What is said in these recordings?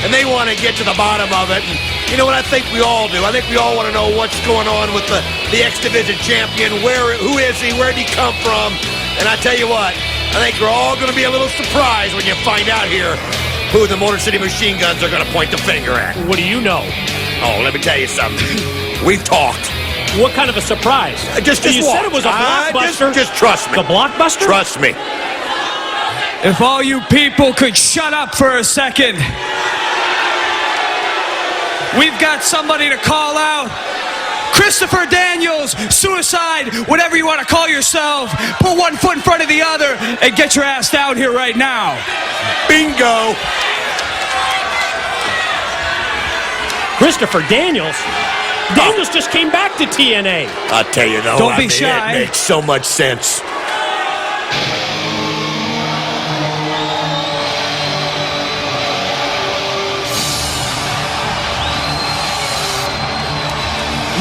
and they want to get to the bottom of it. And you know what? I think we all do. I think we all want to know what's going on with the X Division champion. Who is he? Where did he come from? And I tell you what, I think we're all going to be a little surprised when you find out here who the Motor City Machine Guns are going to point the finger at. What do you know? Oh, let me tell you something. We've talked. What kind of a surprise? Just you said it was a blockbuster. Just trust me. The blockbuster? Trust me. If all you people could shut up for a second. We've got somebody to call out. Christopher Daniels, Suicide, whatever you want to call yourself. Put one foot in front of the other and get your ass down here right now. Bingo. Christopher Daniels? Daniels just came back to TNA. I'll tell you though, Don't be shy. It makes so much sense.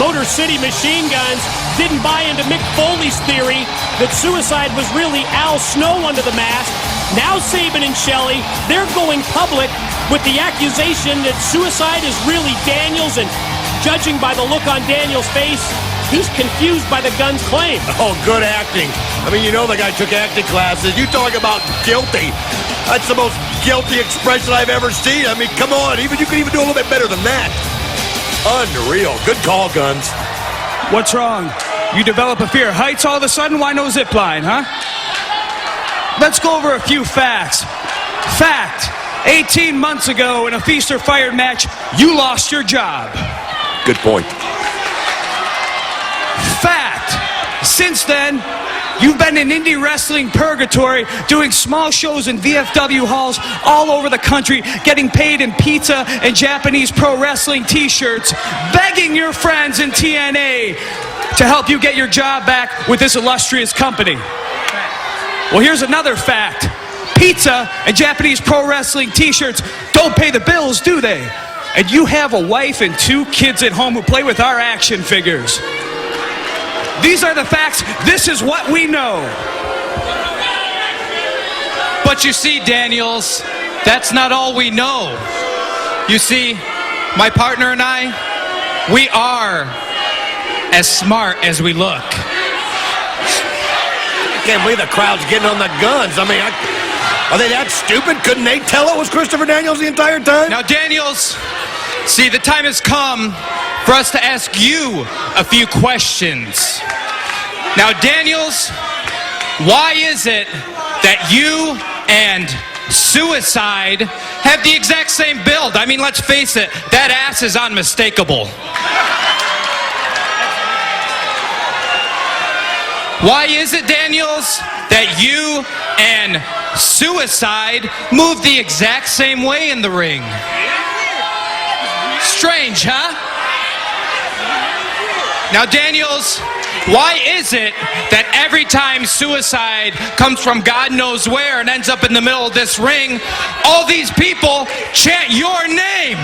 Motor City Machine Guns didn't buy into Mick Foley's theory that Suicide was really Al Snow under the mask. Now Sabin and Shelley, they're going public with the accusation that Suicide is really Daniels, and judging by the look on Daniels' face, he's confused by the Guns' claim. Oh, good acting. I mean, you know the guy took acting classes. You talk about guilty. That's the most guilty expression I've ever seen. I mean, come on. You can even do a little bit better than that. Unreal. Good call, Guns. What's wrong? You develop a fear of heights all of a sudden? Why no zip line, huh? Let's go over a few facts. Fact. 18 months ago in a Feast or Fired match, you lost your job. Good point. Fact. Since then, you've been in indie wrestling purgatory, doing small shows in VFW halls all over the country, getting paid in pizza and Japanese pro wrestling t-shirts, begging your friends in TNA to help you get your job back with this illustrious company. Well, here's another fact. Pizza and Japanese pro wrestling t-shirts don't pay the bills, do they? And you have a wife and 2 kids at home who play with our action figures. These are the facts. This is what we know. But you see, Daniels, that's not all we know. You see, my partner and I, we are as smart as we look. I can't believe the crowd's getting on the Guns. I mean, are they that stupid? Couldn't they tell it was Christopher Daniels the entire time? Now, Daniels, see, the time has come for us to ask you a few questions. Now, Daniels, why is it that you and Suicide have the exact same build? I mean, let's face it, that ass is unmistakable. Why is it, Daniels, that you and Suicide move the exact same way in the ring? Strange, huh? Now, Daniels, why is it that every time Suicide comes from God knows where and ends up in the middle of this ring, all these people chant your name?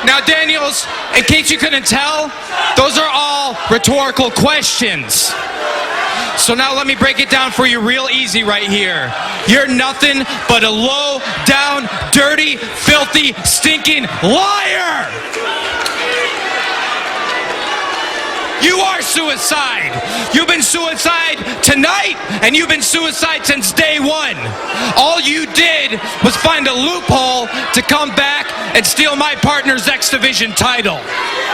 Now, Daniels, in case you couldn't tell, those are all rhetorical questions. So now let me break it down for you real easy right here. You're nothing but a low, down, dirty, filthy, stinking liar! You are Suicide. You've been Suicide tonight, and you've been Suicide since day one. All you did was find a loophole to come back and steal my partner's X Division title.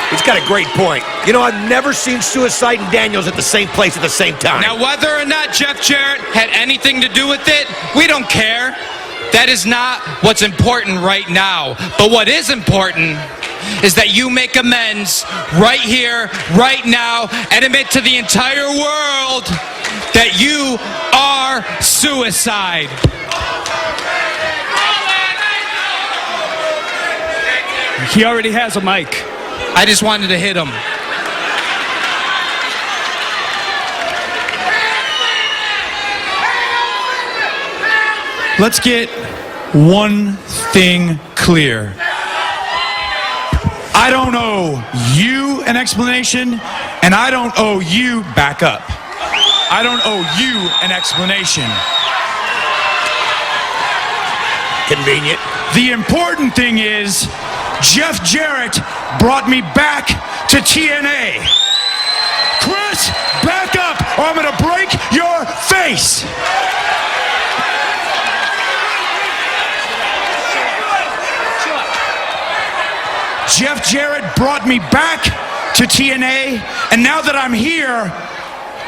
He's got a great point. You know, I've never seen Suicide and Daniels at the same place at the same time. Now, whether or not Jeff Jarrett had anything to do with it, we don't care. That is not what's important right now. But what is important is that you make amends right here, right now, and admit to the entire world that you are Suicide. He already has a mic. I just wanted to hit him. Let's get one thing clear. I don't owe you an explanation, and I don't owe you backup. I don't owe you an explanation. Convenient. The important thing is, Jeff Jarrett brought me back to TNA. Chris, back up or I'm gonna break your face. Jeff Jarrett brought me back to TNA, and now that I'm here,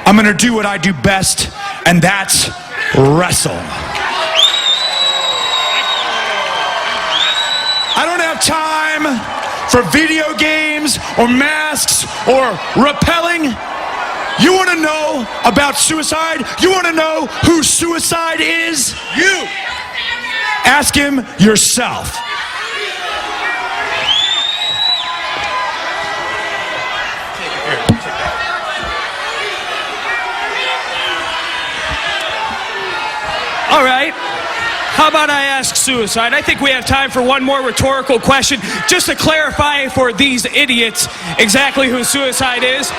I'm gonna do what I do best, and that's wrestle. I don't have time for video games or masks or rappelling. You want to know about suicide? You want to know who suicide is? You! Ask him yourself. All right. How about I ask Suicide? I think we have time for one more rhetorical question, just to clarify for these idiots exactly who Suicide is.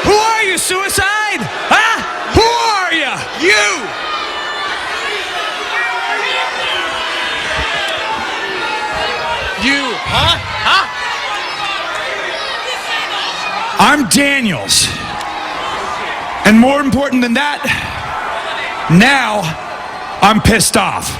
Who are you, Suicide? Huh? Who are you? You! You, huh? Huh? I'm Daniels. And more important than that, now I'm pissed off.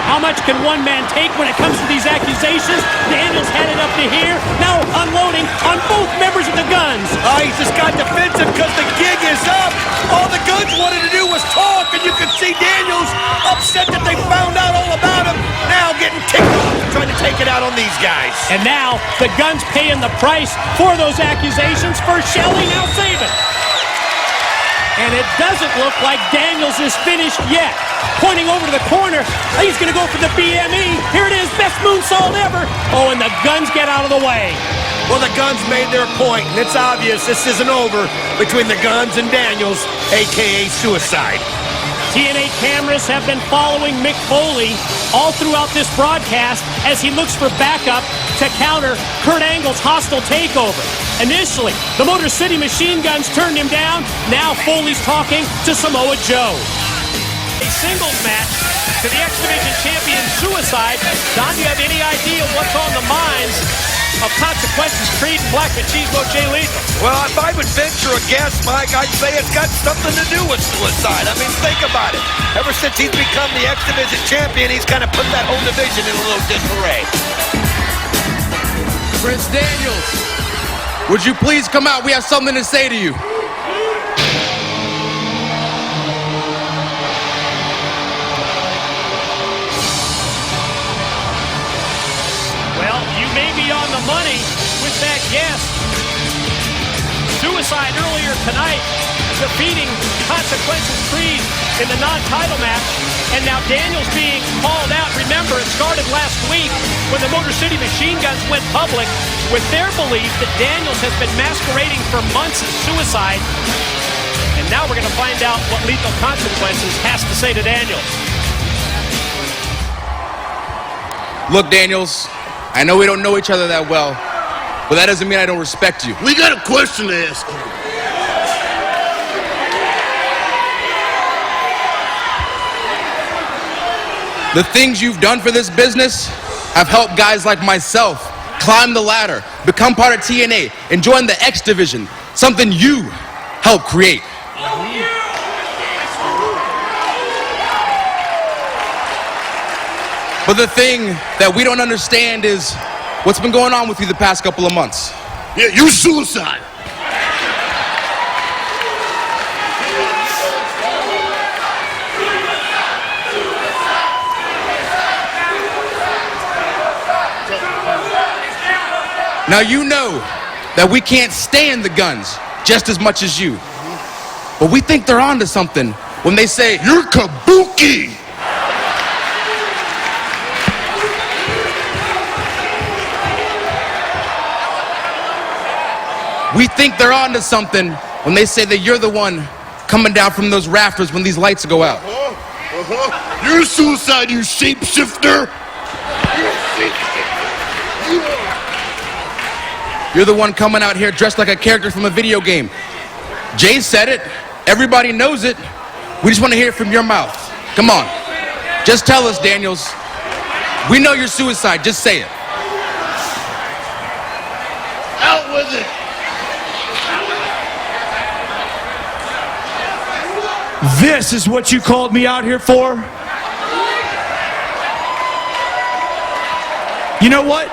How much can one man take when it comes to these accusations? Daniels had it up to here, now unloading on both members of the Guns. He's just got defensive because the gig is up. All the Guns wanted to do was talk, and you can see Daniels upset that they found out all about him, now getting ticked off, trying to take it out on these guys. And now the Guns paying the price for those accusations. First Shelley, now Sabin. And it doesn't look like Daniels is finished yet. Pointing over to the corner, he's going to go for the BME. Here it is, best moonsault ever. Oh, and the Guns get out of the way. Well, the Guns made their point, and it's obvious this isn't over between the Guns and Daniels, a.k.a. Suicide. TNA cameras have been following Mick Foley all throughout this broadcast as he looks for backup to counter Kurt Angle's hostile takeover. Initially, the Motor City Machine Guns turned him down. Now Foley's talking to Samoa Joe. A singles match to the X Division champion Suicide. Don, do you have any idea what's on the minds of Consequences Creed and Black Machismo Jay Lethal? Well, if I would venture a guess, Mike, I'd say it's got something to do with Suicide. I mean, think about it. Ever since he's become the X Division champion, he's kind of put that whole division in a little disarray. Prince Daniels, would you please come out? We have something to say to you. Well, you may be on the money with that guess. Suicide earlier tonight defeating Consequences Creed in the non-title match, and now Daniels being called out. Remember, it started last week when the Motor City Machine Guns went public with their belief that Daniels has been masquerading for months as Suicide, and now we're going to find out what Lethal Consequences has to say to Daniels. Look, Daniels, I know we don't know each other that well, but that doesn't mean I don't respect you. We got a question to ask you. The things you've done for this business have helped guys like myself climb the ladder, become part of TNA, and join the X Division, something you helped create. But the thing that we don't understand is what's been going on with you the past couple of months. Yeah, you Suicide. Now you know that we can't stand the Guns just as much as you. But we think they're onto something when they say, You're kabuki. we think they're onto something when they say that you're the one coming down from those rafters when these lights go out. You're Suicide, you shapeshifter. You're the one coming out here dressed like a character from a video game. Jay said it. Everybody knows it. We just want to hear it from your mouth. Come on. Just tell us, Daniels. We know you're suicide. Just say it. Out with it. This is what you called me out here for? You know what?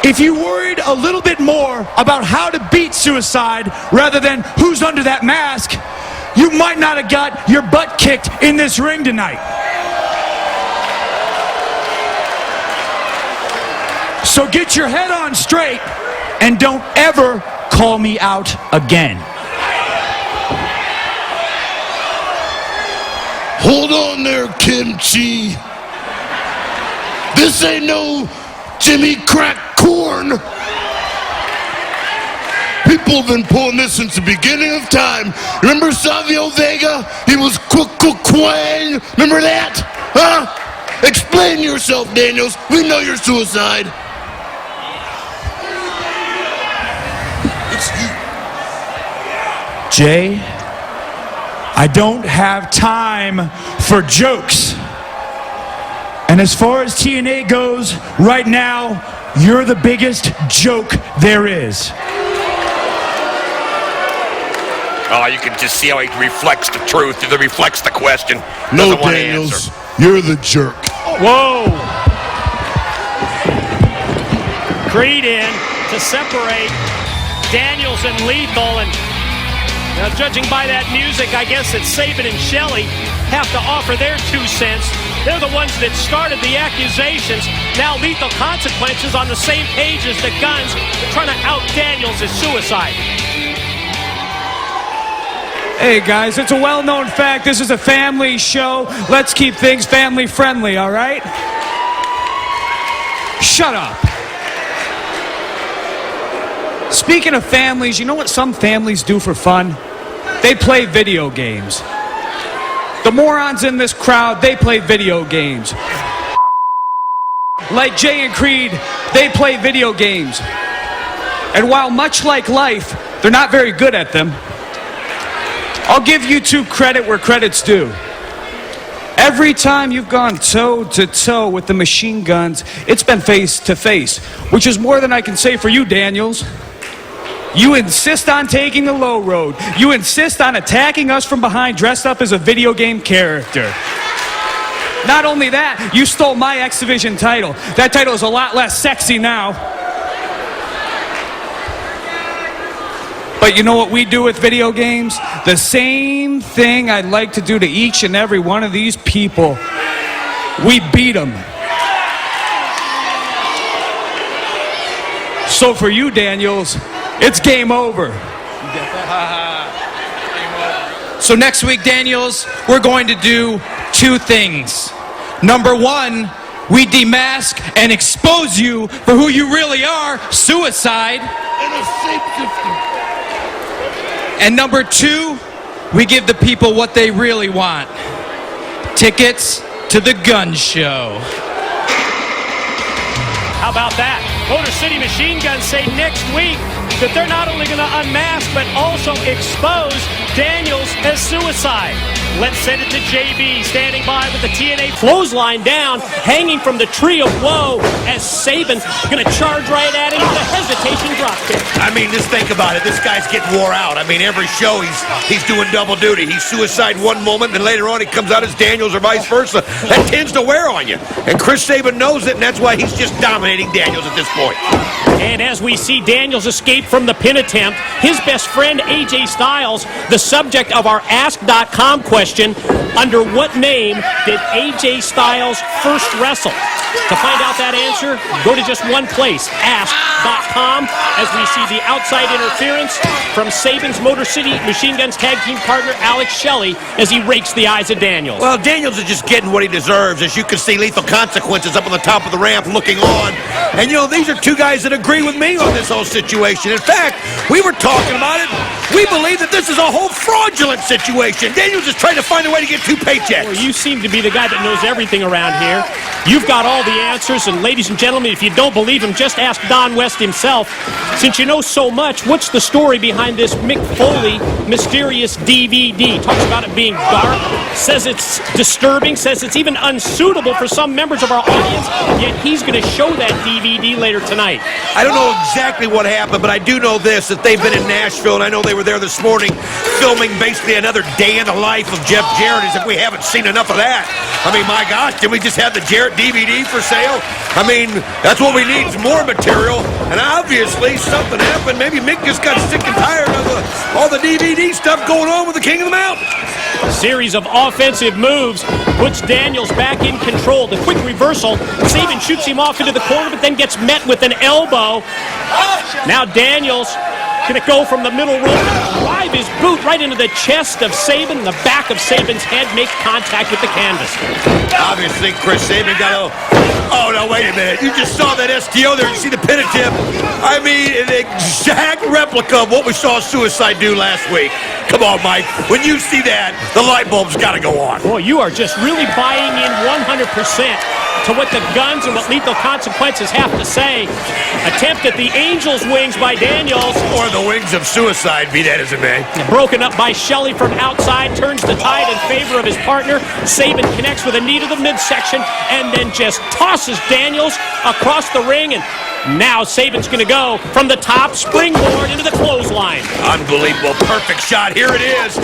If you worried a little bit more about how to beat suicide rather than who's under that mask, you might not have got your butt kicked in this ring tonight. So get your head on straight and don't ever call me out again. Hold on there, Kimchi. This ain't no Jimmy Crack Corn. People have been pulling this since the beginning of time. Remember Savio Vega? He was Quang. Remember that? Huh? Explain yourself, Daniels. We know you're suicide. It's you. Jay, I don't have time for jokes. And as far as TNA goes, right now, you're the biggest joke there is. Oh, you can just see how he reflects the truth, he reflects the question. No, Doesn't want to Daniels. answer. You're the jerk. Whoa. Creed in to separate Daniels and Lethal. And judging by that music, I guess that Sabin and Shelley have to offer their 2 cents. They're the ones that started the accusations. Now Lethal Consequences on the same page as the Guns, trying to out Daniels as suicide. Hey guys, it's a well-known fact. This is a family show. Let's keep things family friendly, all right? Shut up. Speaking of families, you know what some families do for fun? They play video games. The morons in this crowd, they play video games. Like Jay and Creed, they play video games. And while much like life, they're not very good at them, I'll give you 2 credit where credit's due. Every time you've gone toe-to-toe with the machine guns, it's been face-to-face, which is more than I can say for you, Daniels. You insist on taking the low road. You insist on attacking us from behind dressed up as a video game character. Not only that, you stole my X Division title. That title is a lot less sexy now. But you know what we do with video games? The same thing I'd like to do to each and every one of these people. We beat them. So for you, Daniels, it's game over. So next week, Daniels, we're going to do 2 things. Number 1, we demask and expose you for who you really are, suicide. And a shapeshifter. And number 2, we give the people what they really want. Tickets to the gun show. How about that? Motor City Machine Guns say next week that they're not only going to unmask, but also expose Daniels as suicide. Let's send it to JB, standing by with the TNA clothesline down, hanging from the tree of woe, as Sabin going to charge right at him with a hesitation dropkick. I mean, just think about it. This guy's getting wore out. I mean, every show he's doing double duty. He's suicide one moment, and later on he comes out as Daniels or vice versa. That tends to wear on you. And Chris Sabin knows it, and that's why he's just dominating Daniels at this point. And as we see Daniels escape from the pin attempt, his best friend AJ Styles, the subject of our Ask.com question, under what name did AJ Styles first wrestle? To find out that answer, go to just one place, Ask.com, as we see the outside interference from Sabin's Motor City Machine Guns tag team partner Alex Shelley as he rakes the eyes of Daniels. Well, Daniels is just getting what he deserves. As you can see, Lethal Consequences up on the top of the ramp looking on. And, you know, these are 2 guys that agree with me on this whole situation. In fact, we were talking about it. We believe that this is a whole fraudulent situation. Daniels is trying to find a way to get 2 paychecks. Well, you seem to be the guy that knows everything around here. You've got all the answers, and ladies and gentlemen, if you don't believe him, just ask Don West himself. Since you know so much, what's the story behind this Mick Foley mysterious DVD? Talks about it being dark, says it's disturbing, says it's even unsuitable for some members of our audience, yet he's going to show that DVD later tonight. I don't know exactly what happened, but I do know this, that they've been in Nashville, and I know they were there this morning filming basically another day in the life of Jeff Jarrett, as if we haven't seen enough of that. I mean, my gosh, did we just have the Jarrett DVD for sale? I mean, that's what we need, is more material, and obviously something happened. Maybe Mick just got sick and tired of all the DVD stuff going on with the King of the Mountain. A series of offensive moves puts Daniels back in control. The quick reversal, Sabin shoots him off into the corner, but then gets met with an elbow. Now Daniels going to go from the middle rope and drive his boot right into the chest of Sabin. The back of Sabin's head makes contact with the canvas. Obviously, Chris Sabin got a... Oh, no, wait a minute. You just saw that STO there. You see the pin tip? I mean, an exact replica of what we saw Suicide do last week. Come on, Mike. When you see that, the light bulb's got to go on. Boy, you are just really buying in 100% to what the Guns and what Lethal Consequences have to say. Attempt at the Angel's wings by Daniels. Or the wings of Suicide, be that as it may. Broken up by Shelley from outside, turns the tide in favor of his partner. Sabin connects with a knee to the midsection and then just tosses Daniels across the ring. And now Sabin's going to go from the top, springboard into the clothesline. Unbelievable. Perfect shot. Here it is.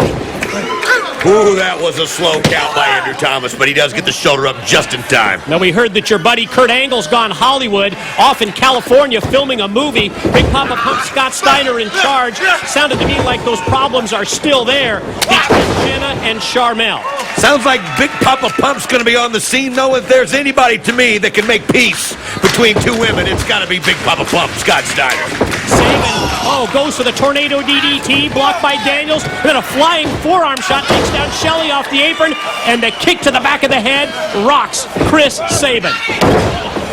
Ooh, that was a slow count by Andrew Thomas, but he does get the shoulder up just in time. Now, we heard that your buddy Kurt Angle's gone Hollywood, off in California filming a movie. Big Papa Pump Scott Steiner in charge. Sounded to me like those problems are still there between Jenna and Charmel. Sounds like Big Papa Pump's going to be on the scene, though. If there's anybody to me that can make peace between two women, it's got to be Big Papa Pump, Scott Steiner. Sabin, goes for the tornado DDT, blocked by Daniels. Then a flying forearm shot takes down Shelley off the apron, and the kick to the back of the head rocks Chris Sabin.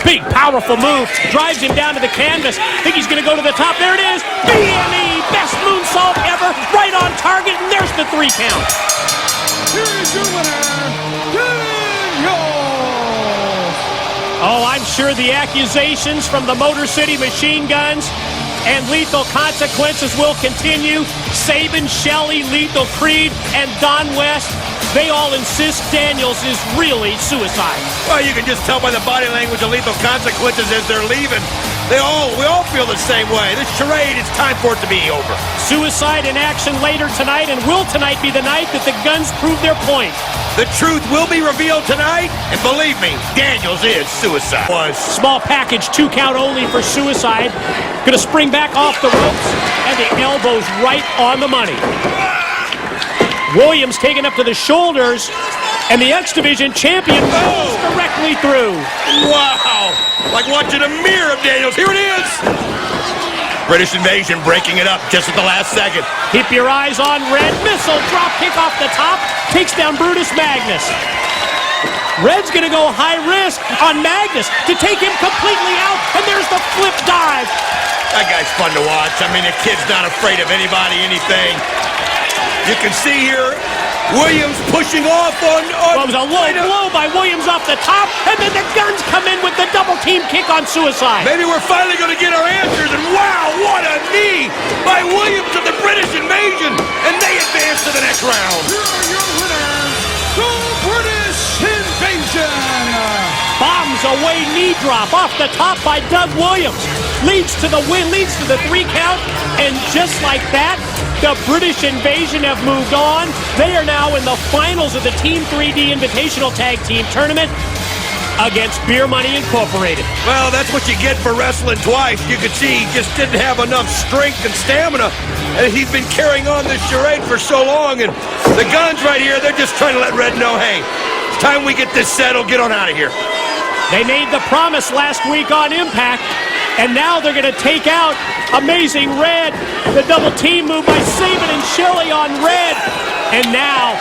Big, powerful move, drives him down to the canvas. Think he's going to go to the top. There it is. BME, best moonsault ever, right on target, and there's the 3 count. Here is your winner, Daniels. Oh, I'm sure the accusations from the Motor City Machine Guns and Lethal Consequences will continue. Sabin, Shelley, Lethal Creed, and Don West, they all insist Daniels is really Suicide. Well, you can just tell by the body language of Lethal Consequences as they're leaving. We all feel the same way. This charade, it's time for it to be over. Suicide in action later tonight, and will tonight be the night that the Guns prove their point? The truth will be revealed tonight, and believe me, Daniels is Suicide. Small package, 2 count only for Suicide. Gonna spring back off the ropes, and the elbow's right on the money. Williams taken up to the shoulders, and the X Division champion goes directly through. Wow! Like watching a mirror of Daniels. Here it is! British Invasion breaking it up just at the last second. Keep your eyes on Red. Missile drop kick off the top. Takes down Brutus Magnus. Red's going to go high risk on Magnus to take him completely out. And there's the flip dive. That guy's fun to watch. I mean, the kid's not afraid of anybody, anything. You can see here Williams pushing off on well, it was a low blow by Williams off the top, and then the Guns come in with the double team kick on Suicide. Maybe we're finally going to get our answers, and wow, what a knee by Williams of the British Invasion, and they advance to the next round. Here are your winners, the British Invasion. Bombs away knee drop off the top by Doug Williams. Leads to the win, leads to the 3 count, and just like that, the British Invasion have moved on. They are now in the finals of the Team 3D Invitational Tag Team Tournament against Beer Money Incorporated. Well, that's what you get for wrestling twice. You could see he just didn't have enough strength and stamina, and he's been carrying on this charade for so long, and the Guns right here, they're just trying to let Red know, hey, it's time we get this settled, get on out of here. They made the promise last week on Impact, and now they're going to take out Amazing Red. The double team move by Sabin and Shelley on Red. And now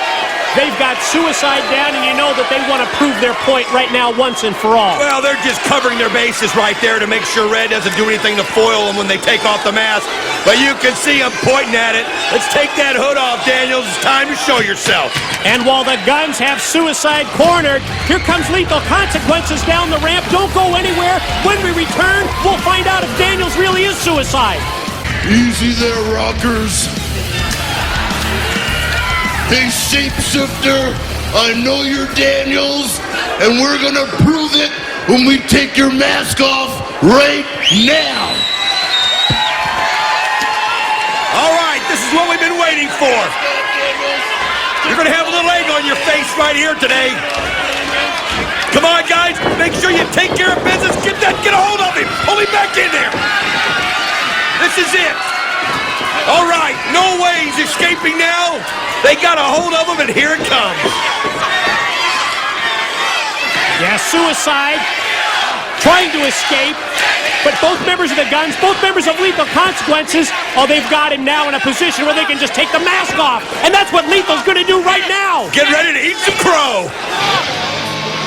they've got Suicide down, and you know that they want to prove their point right now once and for all. Well, they're just covering their bases right there to make sure Red doesn't do anything to foil them when they take off the mask. But you can see him pointing at it. Let's take that hood off, Daniels. It's time to show yourself. And while the Guns have Suicide cornered, here comes Lethal Consequences down the ramp. Don't go anywhere. When we return, we'll find out if Daniels really is Suicide. Easy there, rockers. Hey, shapeshifter, I know you're Daniels, and we're gonna prove it when we take your mask off right now. All right, this is what we've been waiting for. You're gonna have a little egg on your face right here today. Come on, guys, make sure you take care of business. Get a hold of him. Pull him back in there. This is it. All right, no way he's escaping now. They got a hold of him, and here it comes. Yeah, Suicide trying to escape, but both members of the Guns, both members of Lethal Consequences, they've got him now in a position where they can just take the mask off, and that's what Lethal's going to do right now. Get ready to eat some crow.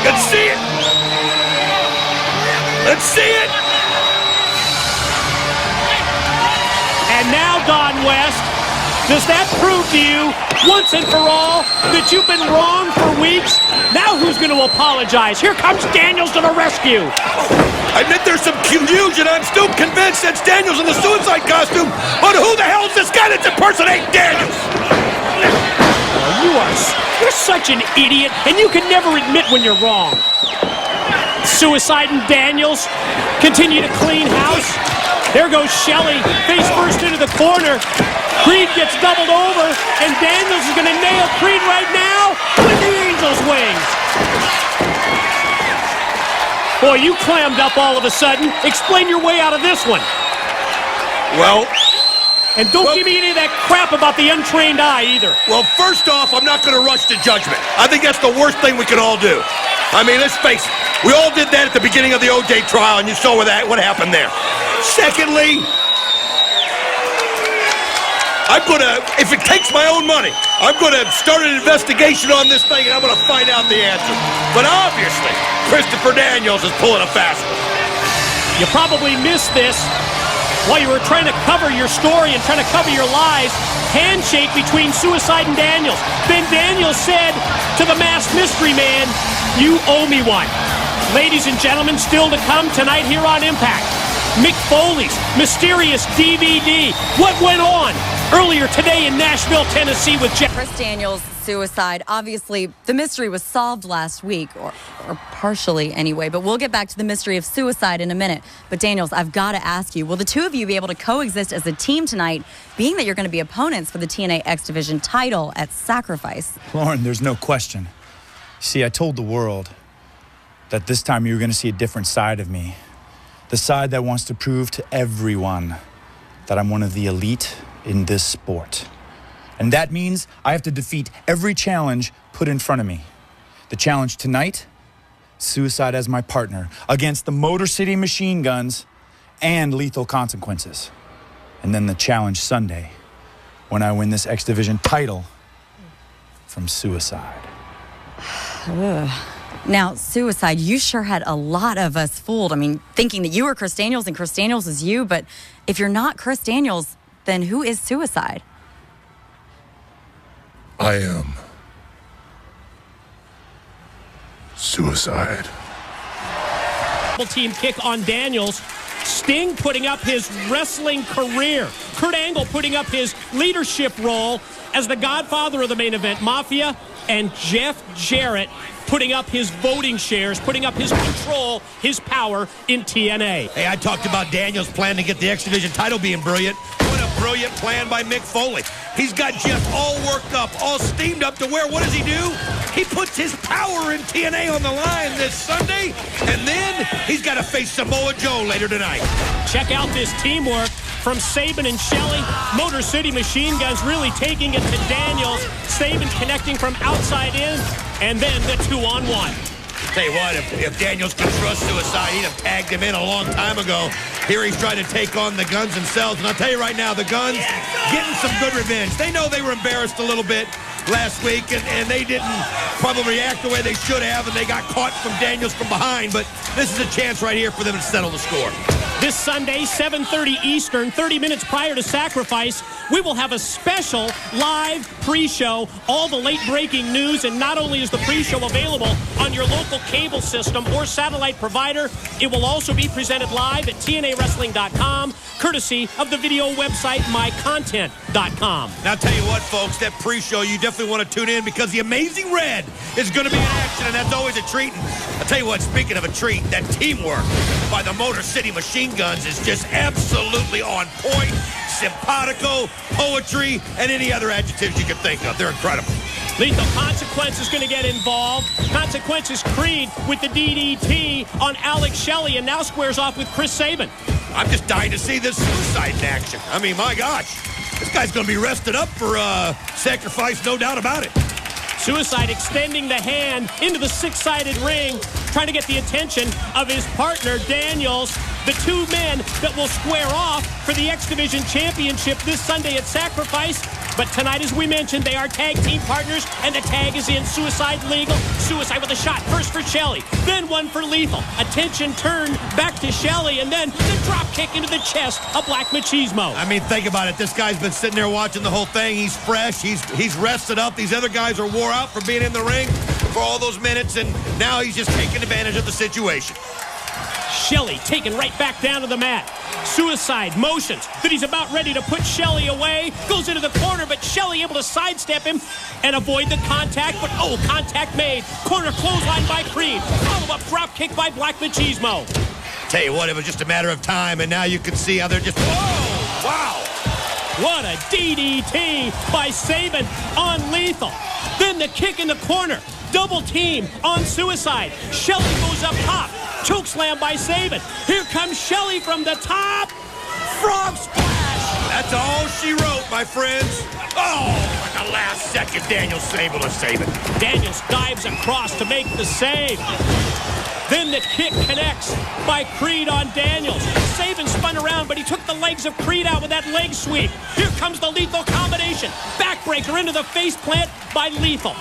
Let's see it. Let's see it. And now, Don West, does that prove to you, once and for all, that you've been wrong for weeks? Now who's going to apologize? Here comes Daniels to the rescue. I admit there's some confusion. I'm still convinced that's Daniels in the Suicide costume. But who the hell is this guy that's impersonating Daniels? You're such an idiot, and you can never admit when you're wrong. Suicide and Daniels continue to clean house. There goes Shelley, face first into the corner. Creed gets doubled over, and Daniels is going to nail Creed right now with the Angel's wings. Boy, you clammed up all of a sudden. Explain your way out of this one. Well... And don't give me any of that crap about the untrained eye either. Well, first off, I'm not going to rush to judgment. I think that's the worst thing we can all do. I mean, let's face it. We all did that at the beginning of the OJ trial, and you saw what happened there. Secondly, if it takes my own money, I'm going to start an investigation on this thing, and I'm going to find out the answer. But obviously, Christopher Daniels is pulling a fast one. You probably missed this while you were trying to cover your story and trying to cover your lies. Handshake between Suicide and Daniels. Then Daniels said to the masked mystery man, "You owe me one." Ladies and gentlemen, still to come tonight here on Impact, Mick Foley's mysterious DVD. What went on earlier today in Nashville, Tennessee with Jeff? Chris Daniels' suicide. Obviously, the mystery was solved last week, or partially anyway, but we'll get back to the mystery of suicide in a minute. But Daniels, I've got to ask you, will the two of you be able to coexist as a team tonight, being that you're going to be opponents for the TNA X Division title at Sacrifice? Lauren, there's no question. See, I told the world that this time you were going to see a different side of me. The side that wants to prove to everyone that I'm one of the elite in this sport. And that means I have to defeat every challenge put in front of me. The challenge tonight, Suicide as my partner against the Motor City Machine Guns and Lethal Consequences. And then the challenge Sunday, when I win this X Division title from Suicide. Now, Suicide, you sure had a lot of us fooled. I mean, thinking that you were Chris Daniels and Chris Daniels is you, but if you're not Chris Daniels, then who is Suicide? I am Suicide. Double team kick on Daniels. Sting putting up his wrestling career. Kurt Angle putting up his leadership role as the godfather of the main event Mafia, and Jeff Jarrett putting up his voting shares, putting up his control, his power in TNA. Hey, I talked about Daniels' plan to get the X Division title being brilliant. What a brilliant plan by Mick Foley. He's got Jeff all worked up, all steamed up to where, what does he do? He puts his power in TNA on the line this Sunday, and then he's got to face Samoa Joe later tonight. Check out this teamwork from Sabin and Shelley. Motor City Machine Guns really taking it to Daniels. Sabin connecting from outside in, and then the 2-on-1. Tell you what, if Daniels could trust Suicide, he'd have tagged him in a long time ago. Here he's trying to take on the Guns themselves. And I'll tell you right now, the Guns getting some good revenge. They know they were embarrassed a little bit. last week, and they didn't probably react the way they should have, and they got caught from Daniels from behind. But this is a chance right here for them to settle the score. This Sunday, 7:30 Eastern, 30 minutes prior to Sacrifice, we will have a special live pre-show, all the late-breaking news, and not only is the pre-show available on your local cable system or satellite provider, it will also be presented live at TNAWrestling.com, courtesy of the video website MyContent.com. Now, I'll tell you what, folks, that pre-show, you definitely want to tune in because the Amazing Red is going to be in action, and that's always a treat. And I'll tell you what, speaking of a treat, that teamwork by the Motor City Machine Guns is just absolutely on point. Simpatico, poetry, and any other adjectives you can think of. They're incredible. Lethal Consequence is going to get involved. Consequences Creed with the DDT on Alex Shelley, and now squares off with Chris Sabin. I'm just dying to see this Suicide in action. I mean, my gosh. This guy's going to be rested up for Sacrifice, no doubt about it. Suicide extending the hand into the six-sided ring, trying to get the attention of his partner, Daniels. The two men that will square off for the X Division Championship this Sunday at Sacrifice. But tonight, as we mentioned, they are tag team partners, and the tag is in. Suicide legal. Suicide with a shot. First for Shelley, then one for Lethal. Attention turned back to Shelley, and then the drop kick into the chest of Black Machismo. I mean, think about it. This guy's been sitting there watching the whole thing. He's fresh. He's rested up. These other guys are wore out from being in the ring for all those minutes, and now he's just taking advantage of the situation. Shelley taken right back down to the mat. Suicide motions that he's about ready to put Shelley away. Goes into the corner, but Shelley able to sidestep him and avoid the contact. But, oh, contact made. Corner clothesline by Creed. Follow-up drop kick by Black Machismo. Tell you what, it was just a matter of time, and now you can see how they're just... Whoa! Wow! What a DDT by Sabin on Lethal. Then the kick in the corner. Double team on Suicide. Shelley goes up top. Choke slam by Sabin. Here comes Shelley from the top. Frog splash. That's all she wrote, my friends. Oh, at the last second, Daniels able to save it. Daniels dives across to make the save. Then the kick connects by Creed on Daniels. Sabin spun around, but he took the legs of Creed out with that leg sweep. Here comes the Lethal combination. Backbreaker into the face plant by Lethal.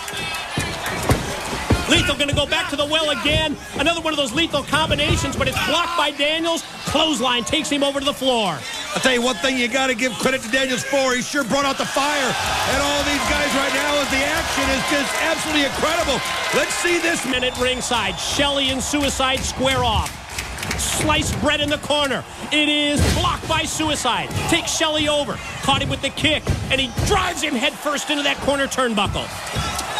Lethal going to go back to the well again. Another one of those lethal combinations, but it's blocked by Daniels. Clothesline takes him over to the floor. I'll tell you one thing you got to give credit to Daniels for. He sure brought out the fire. And all these guys right now as the action is just absolutely incredible. Let's see this. Minute ringside. Shelley and Suicide square off. Sliced bread in the corner. It is blocked by Suicide. Takes Shelley over. Caught him with the kick. And he drives him headfirst into that corner turnbuckle.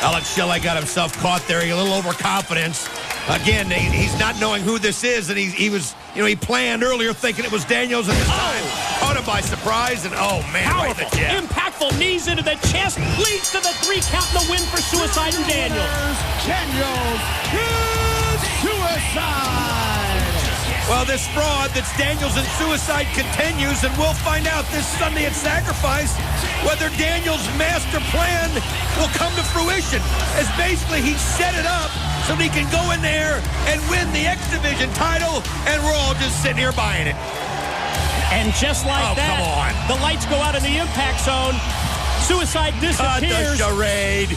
Alex Shelley got himself caught there. He a little overconfidence. Again, he's not knowing who this is, and he was, he planned earlier thinking it was Daniels, and this time caught him by surprise, and oh man, right in the jab. Impactful knees into the chest, leads to the 3 count and the win for Suicide and Daniels. Daniels is Suicide. Well, this fraud that's Daniels and Suicide continues, and we'll find out this Sunday at Sacrifice whether Daniels' master plan will come to fruition, as basically he set it up so he can go in there and win the X Division title, and we're all just sitting here buying it. And just like that, come on. the lights go out in the impact zone. Suicide disappears. The charade.